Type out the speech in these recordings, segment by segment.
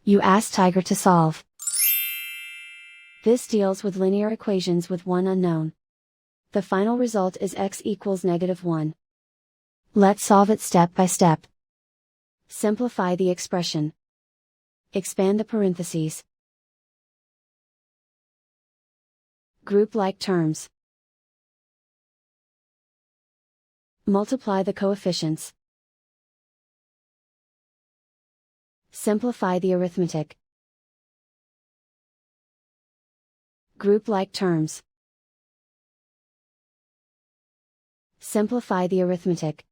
You ask Tiger to solve. This deals with linear equations with one unknown. The final result is x equals -1. Let's solve it step by step. Simplify the expression. Expand the parentheses. Group like terms. Multiply the coefficients. Simplify the arithmetic. Group like terms. Simplify the arithmetic.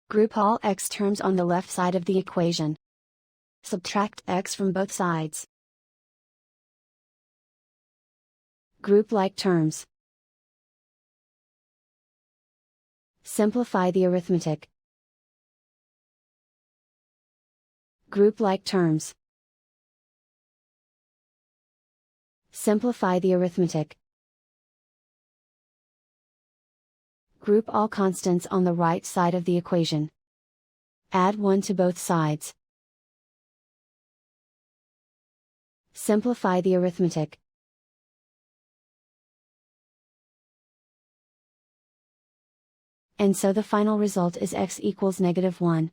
Group all x terms on the left side of the equation. Subtract x from both sides. Group like terms. Simplify the arithmetic. Group like terms. Simplify the arithmetic. Group all constants on the right side of the equation. Add 1 to both sides. Simplify the arithmetic. And so the final result is x equals -1.